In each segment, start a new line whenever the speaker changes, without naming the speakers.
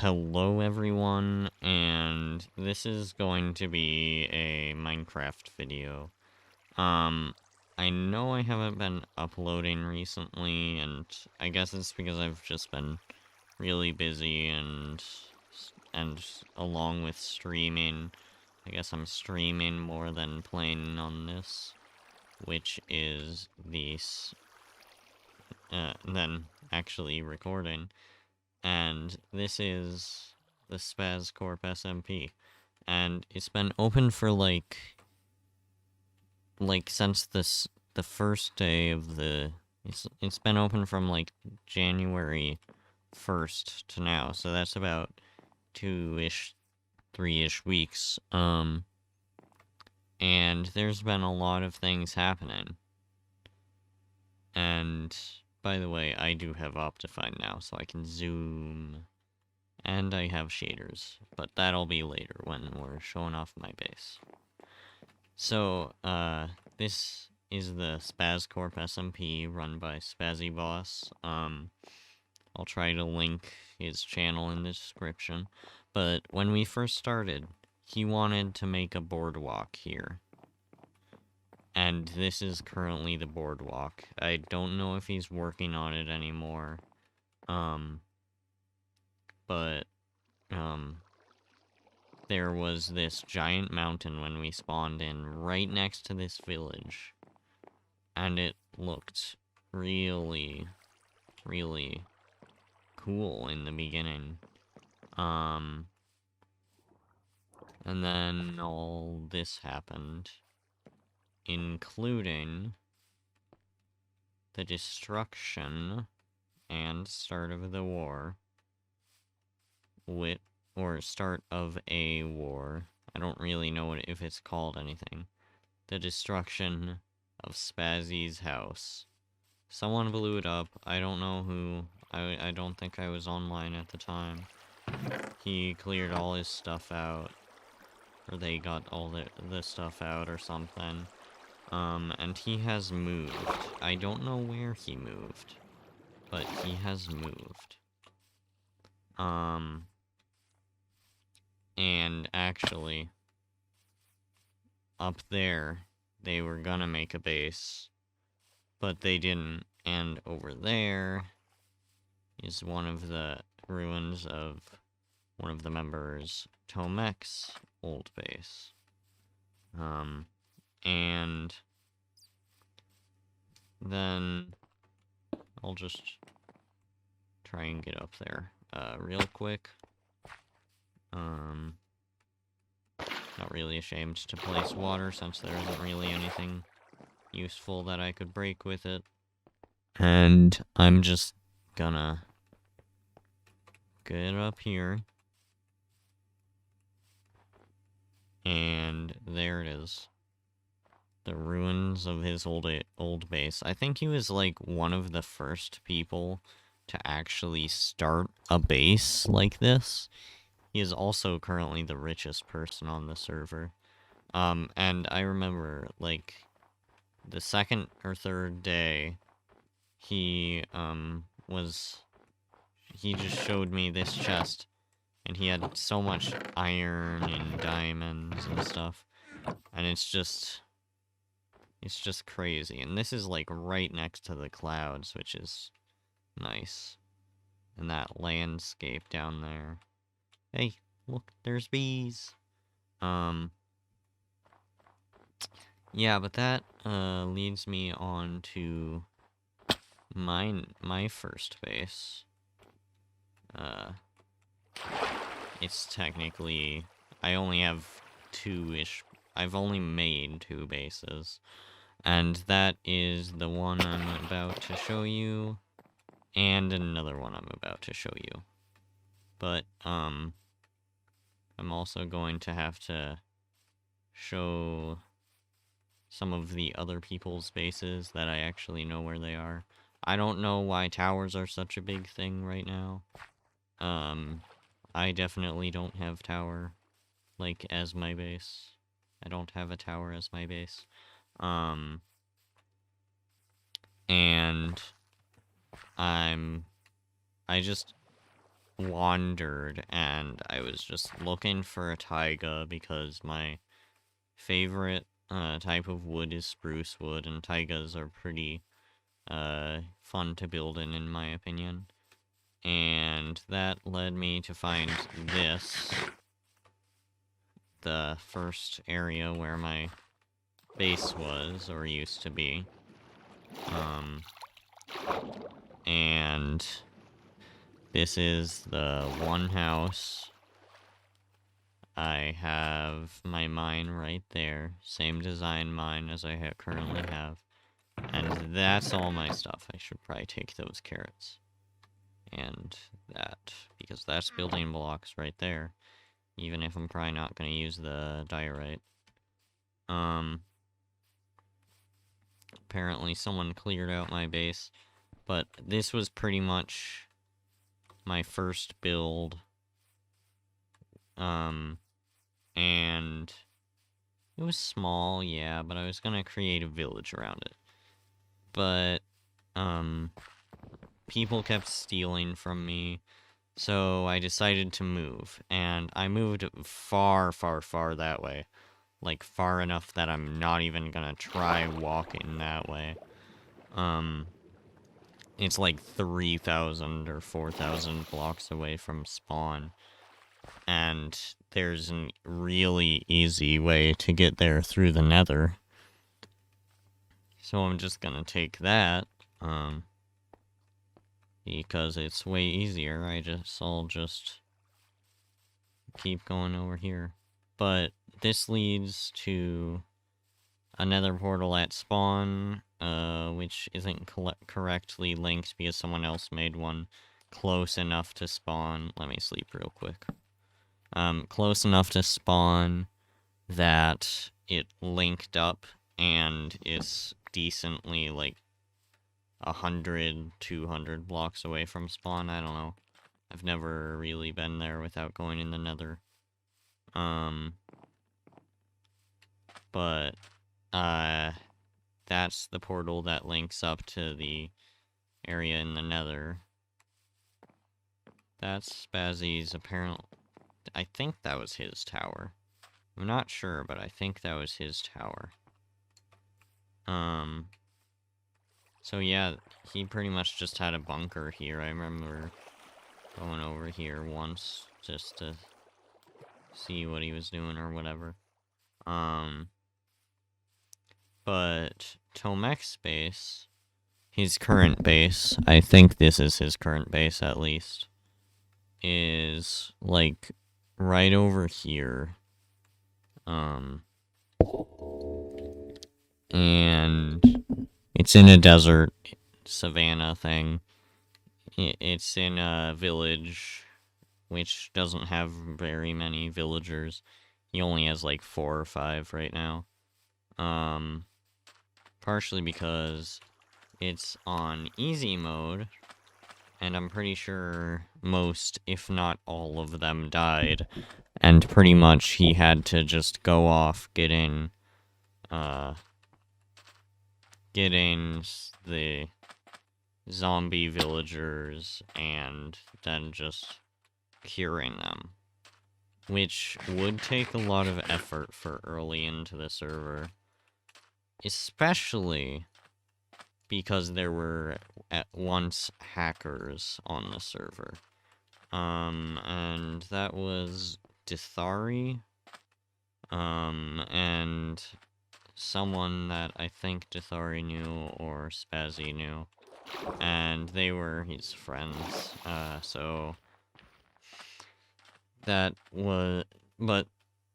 Hello everyone, and this is going to be a Minecraft video. I know I haven't been uploading recently, and I guess it's because I've just been really busy and along with streaming, I guess I'm streaming more than playing on this, which is than actually recording. And this is the Spaz Corp SMP, and it's been open for like since the first day of it's been open from like January 1st to now, so that's about 2-ish 3-ish weeks. And there's been a lot of things happening. And by the way, I do have Optifine now, so I can zoom. And I have shaders, but that'll be later when we're showing off my base. So, this is the Spaz Corp SMP run by Spazzy Boss. I'll try to link his channel in the description. But when we first started, he wanted to make a boardwalk here. And this is currently the boardwalk. I don't know if he's working on it anymore. But there was this giant mountain when we spawned in right next to this village. And it looked really, really cool in the beginning. And then all this happened, including the destruction and start of the war start of a war. I don't really know if it's called anything. The destruction of Spazzy's house. Someone blew it up. I don't know who. I don't think I was online at the time. He cleared all his stuff out. Or they got all the stuff out or something. And he has moved. I don't know where he moved. But he has moved. And actually, up there, they were gonna make a base, but they didn't. And over there is one of the ruins of one of the members' Tomek's old base. And then I'll just try and get up there, real quick. Not really ashamed to place water since there isn't really anything useful that I could break with it. And I'm just gonna get up here. And there it is. The ruins of his old base. I think he was like one of the first people to actually start a base like this. He is also currently the richest person on the server. And I remember, like, the second or third day, he just showed me this chest, and he had so much iron and diamonds and stuff, and it's just crazy. And this is, like, right next to the clouds, which is nice. And that landscape down there. Hey, look, there's bees. Yeah, but that, leads me on to my first base. It's technically, I only have I've only made 2 bases. And that is the one I'm about to show you, and another one I'm about to show you. But, I'm also going to have to show some of the other people's bases that I actually know where they are. I don't know why towers are such a big thing right now. I definitely don't have tower, like, as my base. I don't have a tower as my base. And wandered, and I was just looking for a taiga because my favorite type of wood is spruce wood, and taigas are pretty fun to build in my opinion. And that led me to find this, the first area where my base was, or used to be. And this is the one house. I have my mine right there. Same design mine as I currently have. And that's all my stuff. I should probably take those carrots. And that, because that's building blocks right there. Even if I'm probably not going to use the diorite. Apparently someone cleared out my base. But this was pretty much my first build. And it was small, yeah, but I was gonna create a village around it. But, people kept stealing from me, so I decided to move. And I moved far, far, far that way. Like, far enough that I'm not even gonna try walking that way. It's like 3,000 or 4,000 blocks away from spawn. And there's a really easy way to get there through the nether. So I'm just gonna take that, because it's way easier. I'll just keep going over here. But this leads to another portal at spawn, which isn't correctly linked because someone else made one close enough to spawn. Let me sleep real quick. Close enough to spawn that it linked up and it's decently, like, 100, 200 blocks away from spawn. I don't know. I've never really been there without going in the nether. But, that's the portal that links up to the area in the nether. That's Spazzy's apparent. I think that was his tower. I'm not sure, but I think that was his tower. So yeah, he pretty much just had a bunker here. I remember going over here once just to see what he was doing or whatever. But Tomek's base, his current base, I think this is his current base at least, is like right over here. And it's in a desert savanna thing. It's in a village which doesn't have very many villagers. He only has like 4 or 5 right now. Partially because it's on easy mode, and I'm pretty sure most, if not all of them died, and pretty much he had to just go off getting the zombie villagers and then just curing them, which would take a lot of effort for early into the server, especially because there were at once hackers on the server. And that was Dithari, and someone that I think Dithari knew or Spazzy knew, and they were his friends, so that was, but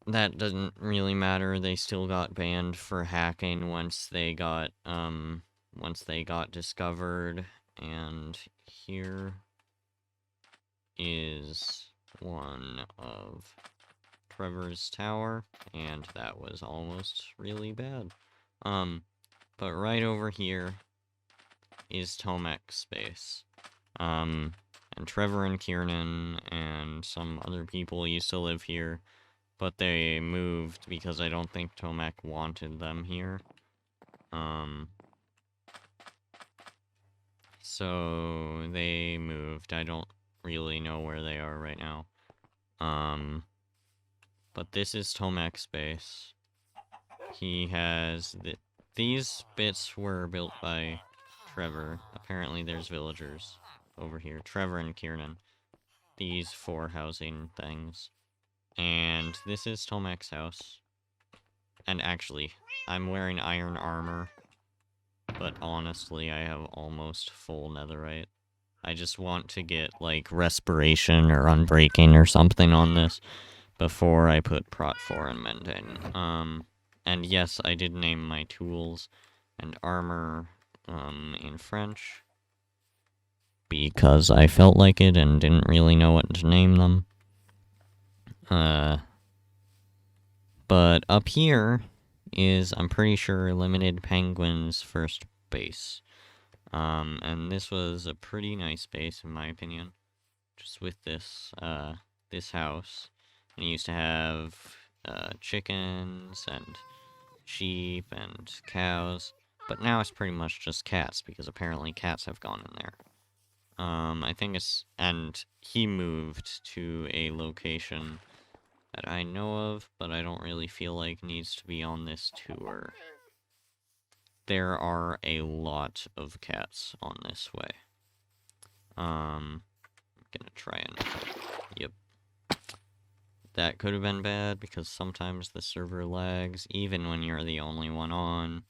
that doesn't really matter. They still got banned for hacking once they got discovered. And here is one of Trevor's tower, and that was almost really bad. But right over here is Tomek's base. And Trevor and Kiernan and some other people used to live here, but they moved because I don't think Tomek wanted them here. So they moved. I don't really know where they are right now. But this is Tomek's base. He has these bits were built by Trevor. Apparently there's villagers over here. Trevor and Kieran. These 4 housing things. And this is Tomek's house. And actually, I'm wearing iron armor. But honestly, I have almost full netherite. I just want to get, like, respiration or unbreaking or something on this before I put Prot 4 and Mending. And yes, I did name my tools and armor, in French. Because I felt like it and didn't really know what to name them. But up here is, I'm pretty sure, Limited Penguin's first base. And this was a pretty nice base, in my opinion. Just with this, this house. And he used to have, chickens and sheep and cows. But now it's pretty much just cats, because apparently cats have gone in there. I think it's, and he moved to a location that I know of, but I don't really feel like needs to be on this tour. There are a lot of cats on this way. I'm gonna try and, yep. That could have been bad, because sometimes the server lags, even when you're the only one on.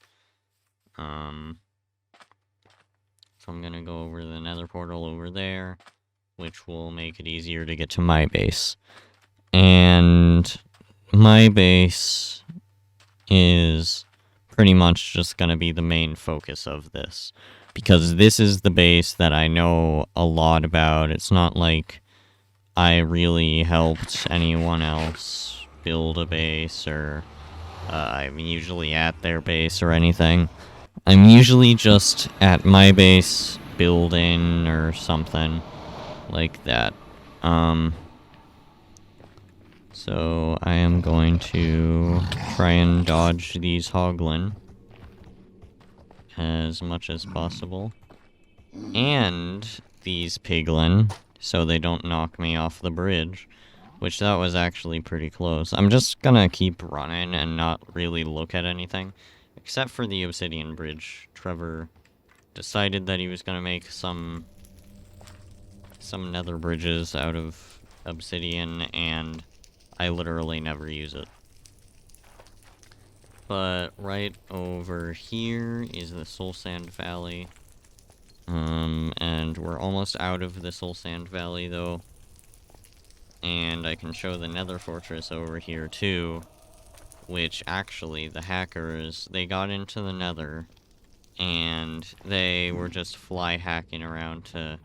So I'm gonna go over the nether portal over there, which will make it easier to get to my base. And my base is pretty much just gonna be the main focus of this. Because this is the base that I know a lot about. It's not like I really helped anyone else build a base, or I'm usually at their base or anything. I'm usually just at my base building or something like that. So I am going to try and dodge these hoglin as much as possible. And these piglin, so they don't knock me off the bridge. Which that was actually pretty close. I'm just gonna keep running and not really look at anything. Except for the obsidian bridge. Trevor decided that he was gonna make some nether bridges out of obsidian, and I literally never use it. But right over here is the Soul Sand Valley. And we're almost out of the Soul Sand Valley, though. And I can show the Nether Fortress over here, too. Which, actually, the hackers, they got into the Nether, and they were just fly hacking around to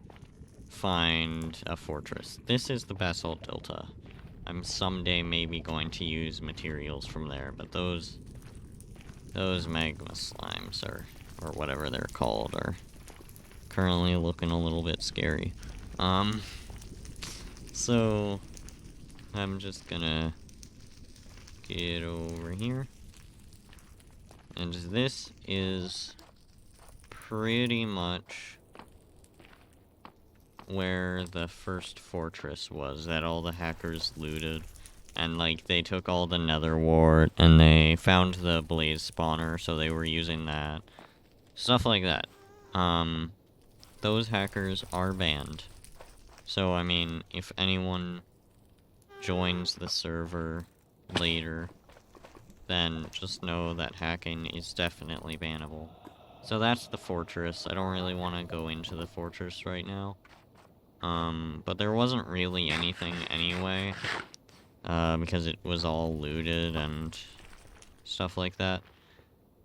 find a fortress. This is the Basalt Delta. I'm someday maybe going to use materials from there, but those magma slimes, or whatever they're called, are currently looking a little bit scary. So I'm just gonna get over here. And this is pretty much where the first fortress was that all the hackers looted. And, like, they took all the nether wart, and they found the blaze spawner, so they were using that. Stuff like that. Those hackers are banned. So, I mean, if anyone joins the server later, then just know that hacking is definitely bannable. So that's the fortress. I don't really want to go into the fortress right now. But there wasn't really anything anyway, because it was all looted and stuff like that.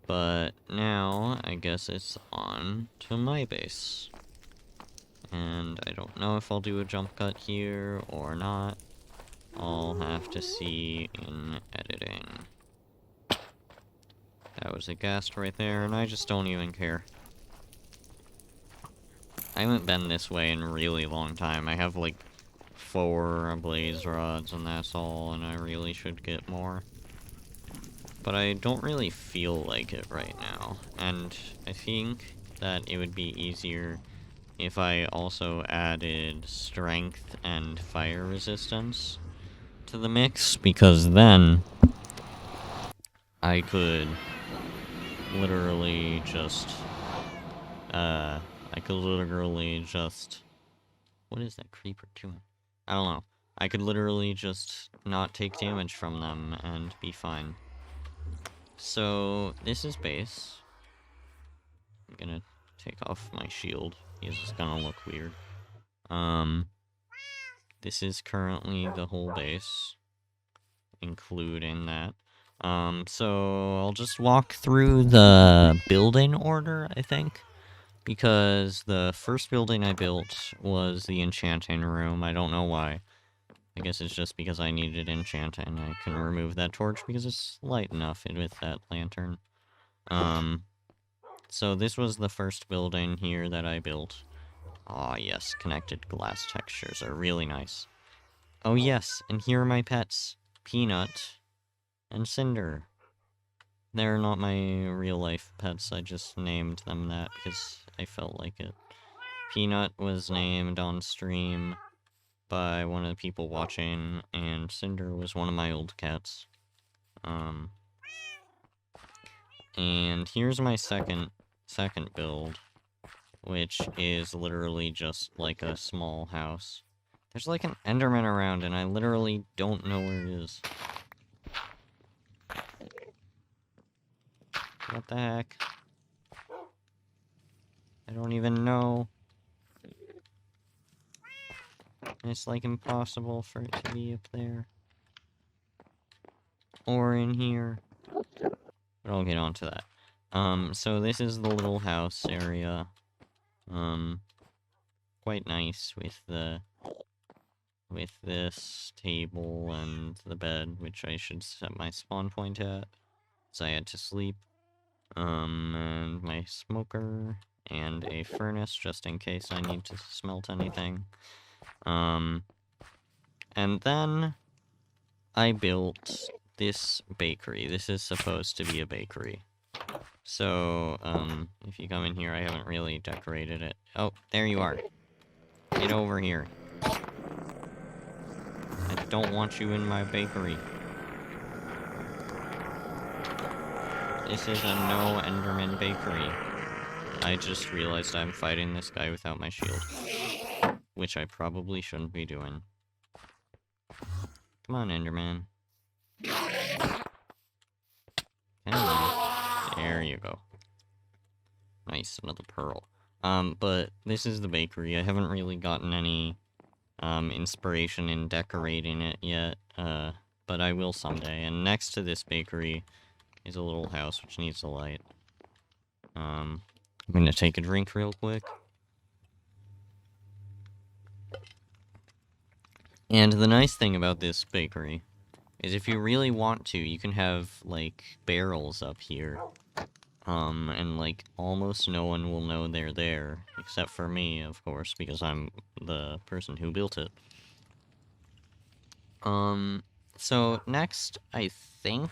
But now, I guess it's on to my base. And I don't know if I'll do a jump cut here or not. I'll have to see in editing. That was a ghast right there, and I just don't even care. I haven't been this way in a really long time. I have, like, 4 blaze rods, and that's all, and I really should get more. But I don't really feel like it right now, and I think that it would be easier if I also added strength and fire resistance to the mix, because then I could literally just, what is that creeper doing? I don't know. I could literally just not take damage from them and be fine. So, this is base. I'm gonna take off my shield, because it's gonna look weird. This is currently the whole base, including that. So I'll just walk through the building order, I think, because the first building I built was the enchanting room. I don't know why. I guess it's just because I needed enchanting. I can remove that torch because it's light enough with that lantern. So this was the first building here that I built. Ah, yes, connected glass textures are really nice. Oh yes, and here are my pets, Peanut and Cinder. They're not my real-life pets, I just named them that because I felt like it. Peanut was named on stream by one of the people watching, and Cinder was one of my old cats. And here's my second build, which is literally just like a small house. There's like an Enderman around, and I literally don't know where it is. What the heck? I don't even know. It's like impossible for it to be up there. Or in here. But I'll get onto that. So this is the little house area. Quite nice with this table and the bed, which I should set my spawn point at, so I had to sleep. And my smoker, and a furnace, just in case I need to smelt anything. And then I built this bakery. This is supposed to be a bakery. So, if you come in here, I haven't really decorated it. Oh, there you are. Get over here. I don't want you in my bakery. This is a no Enderman bakery. I just realized I'm fighting this guy without my shield. Which I probably shouldn't be doing. Come on, Enderman. There you go. Nice, another pearl. But this is the bakery. I haven't really gotten any, inspiration in decorating it yet, but I will someday. And next to this bakery is a little house which needs a light. I'm gonna take a drink real quick. And the nice thing about this bakery is if you really want to, you can have, like, barrels up here. And, like, almost no one will know they're there, except for me, of course, because I'm the person who built it. So next, I think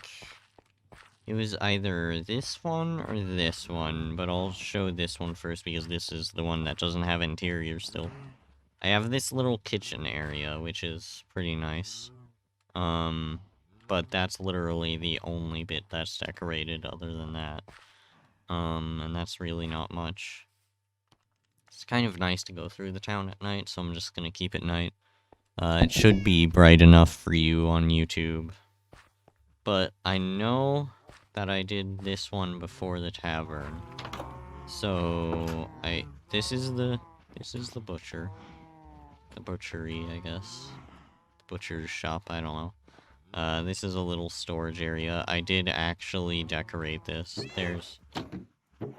it was either this one or this one, but I'll show this one first because this is the one that doesn't have interior still. I have this little kitchen area, which is pretty nice. But that's literally the only bit that's decorated other than that. And that's really not much. It's kind of nice to go through the town at night, so I'm just gonna keep it night. It should be bright enough for you on YouTube. But I know that I did this one before the tavern. So, this is the butcher. The butchery, I guess. The butcher's shop, I don't know. This is a little storage area. I did actually decorate this.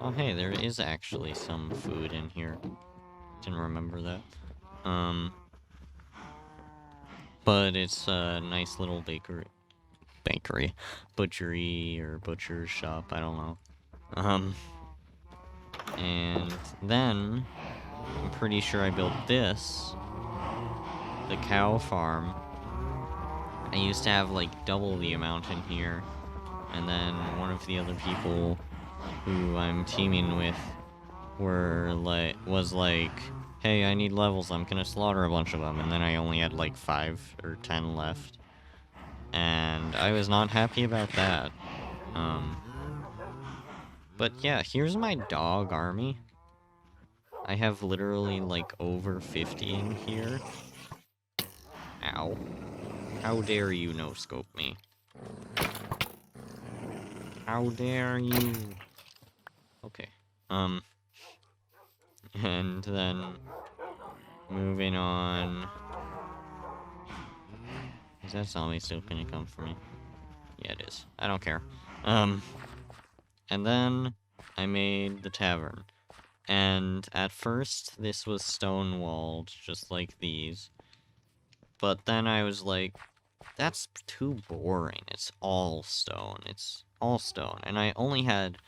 Oh hey, there is actually some food in here. Didn't remember that. But it's a nice little butchery, or butcher's shop, I don't know. And then, I'm pretty sure I built this. The cow farm. I used to have, like, double the amount in here. And then one of the other people who I'm teaming with was like, hey, I need levels, I'm gonna slaughter a bunch of them, and then I only had like 5 or 10 left. And I was not happy about that. But yeah, here's my dog army. I have literally like over 50 in here. Ow. How dare you no-scope me? How dare you? Okay. And then moving on. Is that zombie still gonna come for me? Yeah, it is. I don't care. And then I made the tavern. And at first, this was stone-walled, just like these. But then I was like, that's too boring. It's all stone. It's all stone. And I only had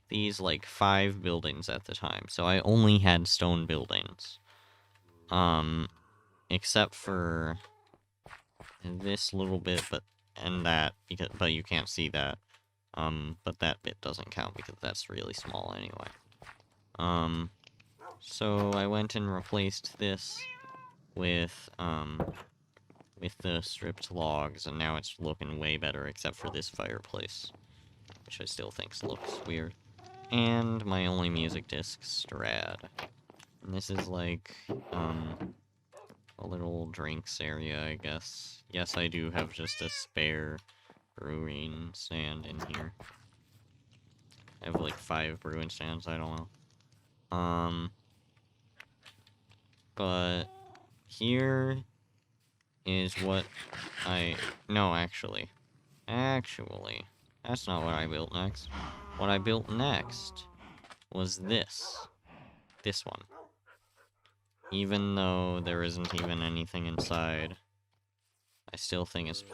these, like, 5 buildings at the time. So I only had stone buildings. Except for this little bit, and that, but you can't see that. But that bit doesn't count because that's really small anyway. So I went and replaced this with the stripped logs, and now it's looking way better, except for this fireplace, which I still think looks weird. And my only music disc, Strad. And this is like, a little drinks area, I guess. Yes, I do have just a spare brewing stand in here. I have like 5 brewing stands, I don't know. But here is what no, actually, that's not what I built next. What I built next was this one. Even though there isn't even anything inside, I still think it's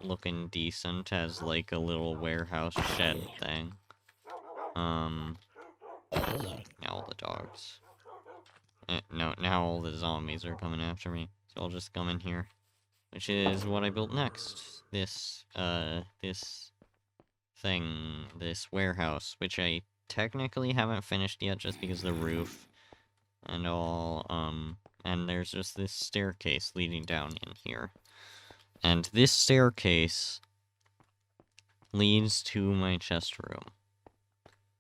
looking decent as like a little warehouse shed thing. Now all the dogs. No, now all the zombies are coming after me, so I'll just come in here. Which is what I built next. This thing, this warehouse, which I technically haven't finished yet just because the roof and all, and there's just this staircase leading down in here. And this staircase leads to my chest room.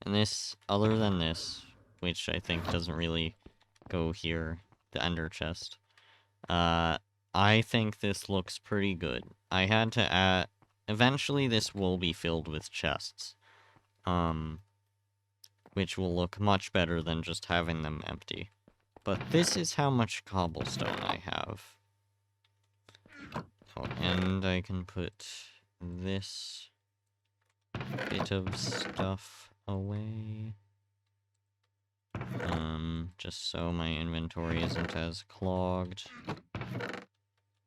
And this, other than this, which I think doesn't really go here, the ender chest, I think this looks pretty good. I had to add... Eventually this will be filled with chests. Which will look much better than just having them empty. But this is how much cobblestone I have. Oh, and I can put this bit of stuff away. Just so my inventory isn't as clogged.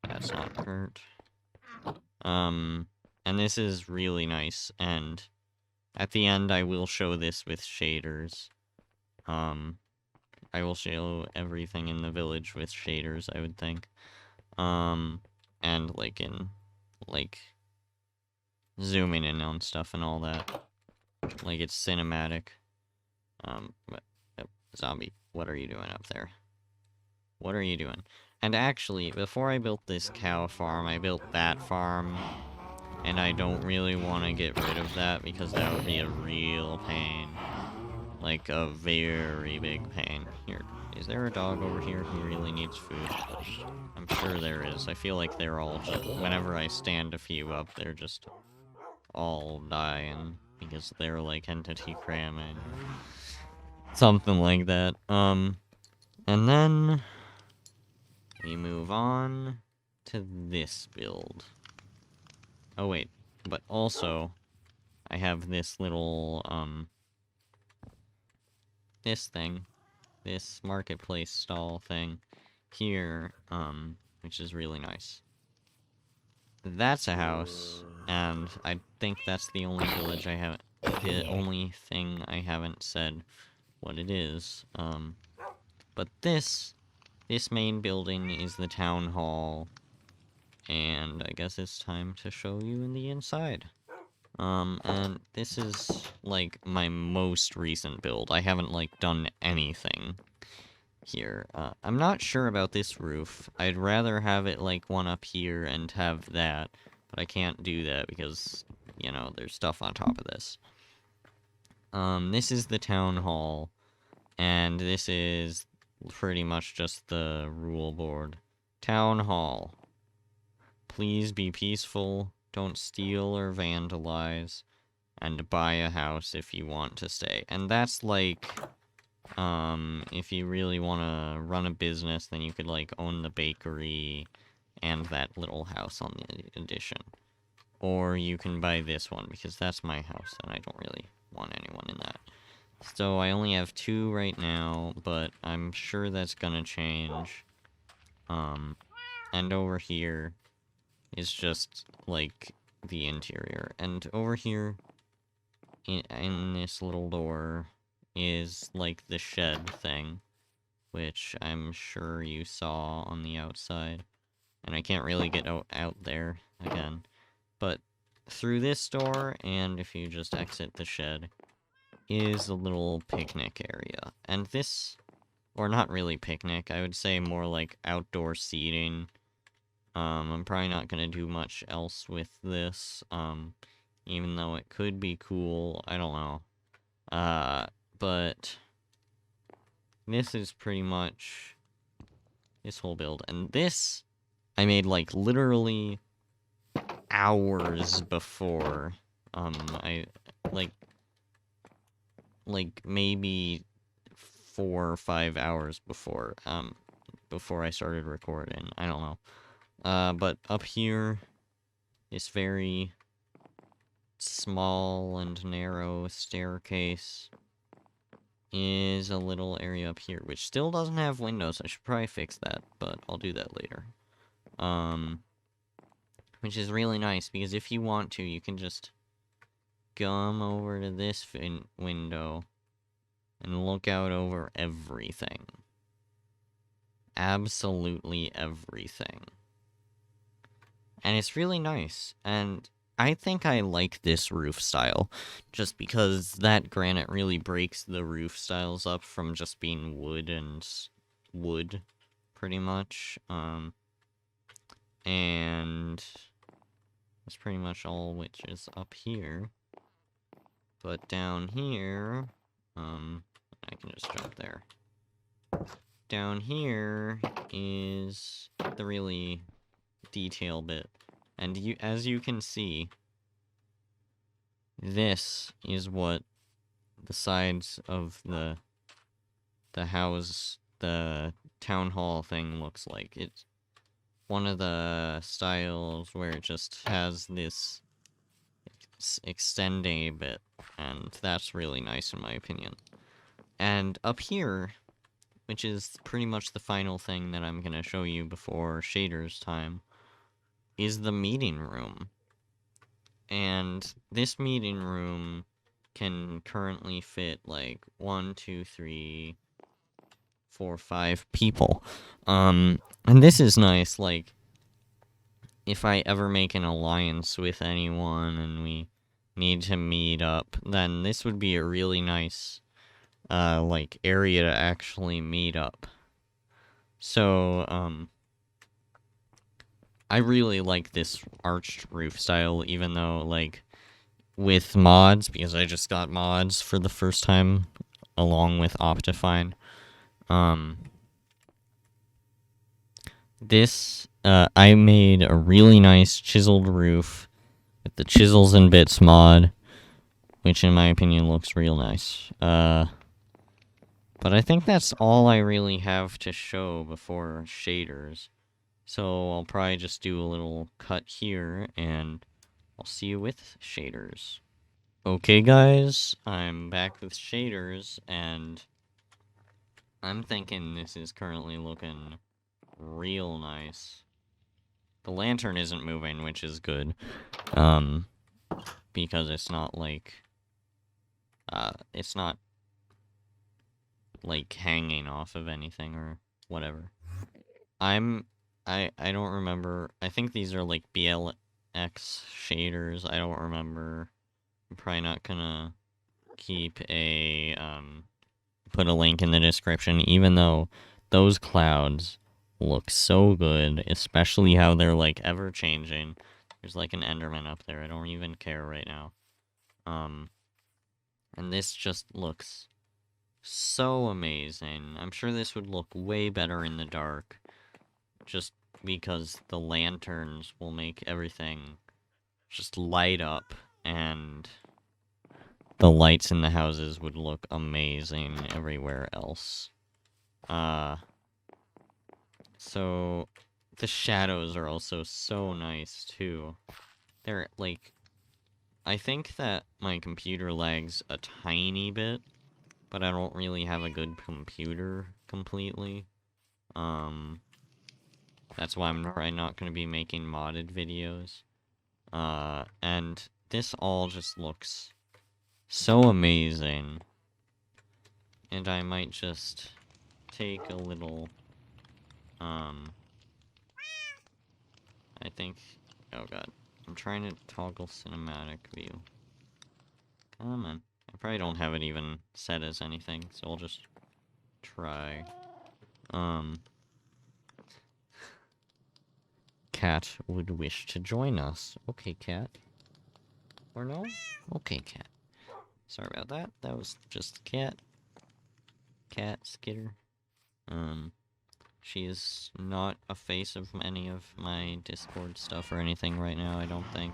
That's not hurt. And this is really nice, and at the end I will show this with shaders. I will show everything in the village with shaders, I would think. And like zooming in on stuff and all that. Like it's cinematic. But, zombie, what are you doing up there? What are you doing? And actually, before I built this cow farm, I built that farm. And I don't really want to get rid of that because that would be a real pain. Like a very big pain. Here, is there a dog over here who really needs food? I'm sure there is. I feel like they're all just, whenever I stand a few up, they're just all dying because they're like entity cramming. Something like that. And then we move on to this build. Oh wait, but also I have this little this thing, this marketplace stall thing here, which is really nice. That's a house, and I think that's the only village I haven't, the only thing I haven't said what it is. But this main building is the town hall, and I guess it's time to show you in the inside. And this is, like, my most recent build. I haven't, like, done anything here. I'm not sure about this roof. I'd rather have it like one up here and have that, but I can't do that because, you know, there's stuff on top of this. This is the town hall, and this is pretty much just the rule board. Town hall. Please be peaceful, don't steal or vandalize, and buy a house if you want to stay. And that's like, if you really want to run a business, then you could like own the bakery and that little house on the addition. Or you can buy this one, because that's my house, and I don't really want anyone in that. So I only have 2 right now, but I'm sure that's gonna change. And over here is just, like, the interior. And over here, in this little door, is, like, the shed thing, which I'm sure you saw on the outside. And I can't really get out there again. But through this door, and if you just exit the shed, is a little picnic area. And this, or not really picnic, I would say more like outdoor seating. I'm probably not gonna do much else with this, even though it could be cool, I don't know. But this is pretty much this whole build. And this, I made, like, literally hours before, like, maybe 4 or 5 hours before, before I started recording, I don't know. But up here, this very small and narrow staircase is a little area up here, which still doesn't have windows. I should probably fix that, but I'll do that later. Which is really nice, because if you want to, you can just come over to this window and look out over everything. Absolutely everything. And it's really nice, and I think I like this roof style, just because that granite really breaks the roof styles up from just being wood and wood, pretty much. And that's pretty much all which is up here. But down here, I can just jump there. Down here is the really detail bit. And as you can see, this is what the sides of the house, the town hall thing looks like. It's one of the styles where it just has this extending bit, and that's really nice in my opinion. And up here, which is pretty much the final thing that I'm gonna show you before shaders time, is the meeting room. And this meeting room can currently fit like 1, 2, 3, 4, 5 people. And this is nice, like, if I ever make an alliance with anyone and we need to meet up, then this would be a really nice, like, area to actually meet up. So, I really like this arched roof style, even though, like, with mods, because I just got mods for the first time, along with Optifine, this, I made a really nice chiseled roof with the Chisels and Bits mod, which in my opinion looks real nice. But I think that's all I really have to show before shaders. So I'll probably just do a little cut here, and I'll see you with shaders. Okay guys, I'm back with shaders, and I'm thinking this is currently looking real nice. The lantern isn't moving, which is good, because it's not like, hanging off of anything or whatever. I don't remember, I think these are like BLX shaders, I don't remember. I'm probably not gonna keep a, put a link in the description, even though those clouds look so good, especially how they're, like, ever-changing. There's, like, an Enderman up there. I don't even care right now. And this just looks so amazing. I'm sure this would look way better in the dark, just because the lanterns will make everything just light up, and the lights in the houses would look amazing everywhere else. So the shadows are also so nice, too. They're, like, I think that my computer lags a tiny bit, but I don't really have a good computer completely. That's why I'm probably not going to be making modded videos. And this all just looks so amazing. And I might just take a little, I think, oh god, I'm trying to toggle cinematic view. Come on. I probably don't have it even set as anything, so I'll just try. Cat would wish to join us. Okay, Cat. Or no? Okay, Cat. Sorry about that. That was just Cat. Cat Skitter. She is not a face of any of my Discord stuff or anything right now, I don't think.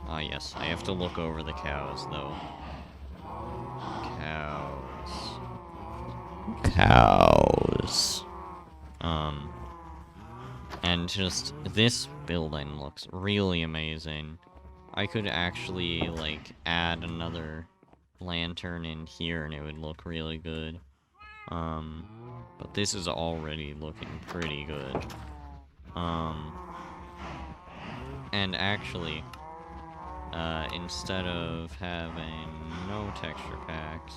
Ah, yes. I have to look over the cows, though. Cows. Cows. And just, this building looks really amazing. I could actually, like, add another lantern in here and it would look really good. But this is already looking pretty good. And actually, instead of having no texture packs,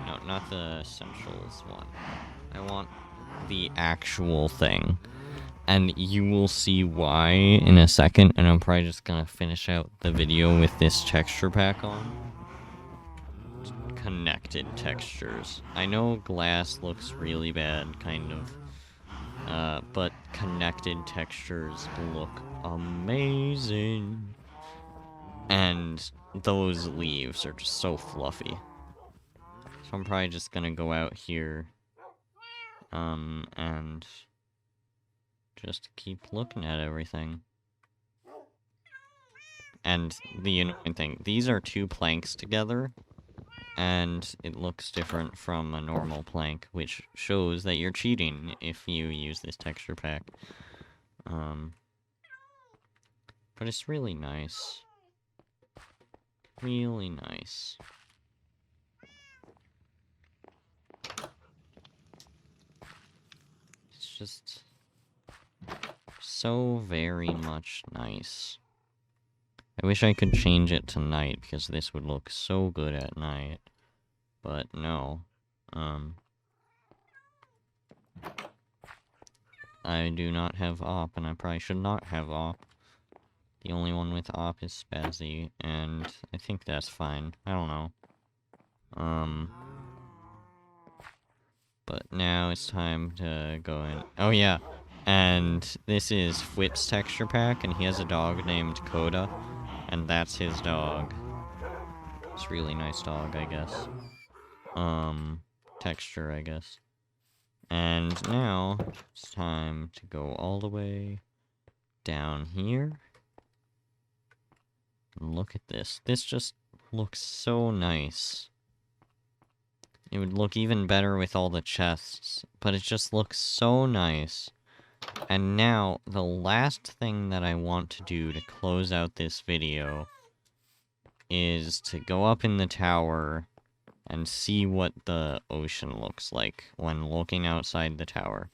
no, not the essentials one, I want the actual thing. And you will see why in a second, and I'm probably just gonna finish out the video with this texture pack on. Connected textures. I know glass looks really bad, kind of, but connected textures look amazing. And those leaves are just so fluffy. So I'm probably just gonna go out here, and just keep looking at everything. And the annoying thing, these are two planks together, and it looks different from a normal plank, which shows that you're cheating if you use this texture pack. But it's really nice. Really nice. It's just so very much nice. I wish I could change it to night, because this would look so good at night. But no. I do not have op, and I probably should not have op. The only one with op is Spazzy, and I think that's fine. I don't know. But now it's time to go in. Oh yeah, and this is Fwip's texture pack, and he has a dog named Coda, and that's his dog. It's a really nice dog, I guess. Texture, I guess. And now, it's time to go all the way down here. And look at this. This just looks so nice. It would look even better with all the chests, but it just looks so nice. And now, the last thing that I want to do to close out this video is to go up in the tower and see what the ocean looks like when looking outside the tower.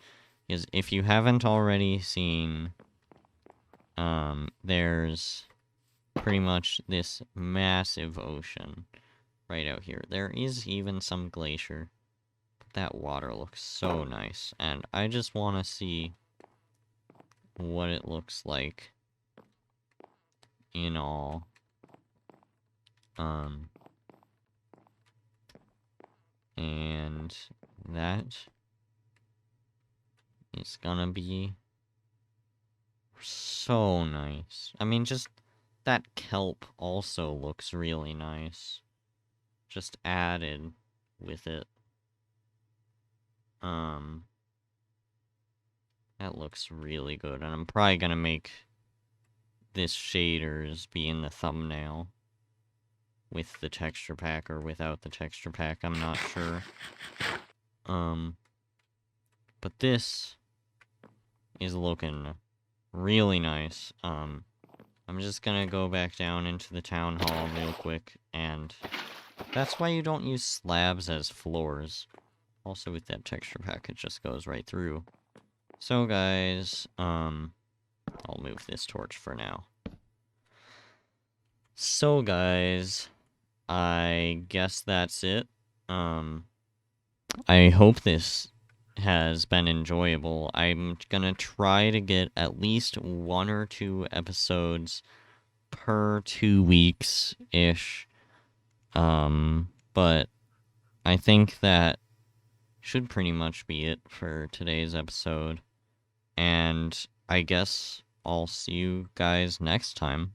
Because if you haven't already seen, there's pretty much this massive ocean right out here. There is even some glacier. But that water looks so nice, and I just want to see what it looks like in all. And that is gonna be so nice. I mean, just that kelp also looks really nice. Just added with it. That looks really good, and I'm probably gonna make this shaders be in the thumbnail with the texture pack or without the texture pack, I'm not sure. But this is looking really nice. I'm just gonna go back down into the town hall real quick, and that's why you don't use slabs as floors. Also, with that texture pack, it just goes right through. So, guys, I'll move this torch for now. So, guys, I guess that's it. I hope this has been enjoyable. I'm gonna try to get at least 1 or 2 episodes per 2 weeks-ish. But I think that should pretty much be it for today's episode. And I guess I'll see you guys next time.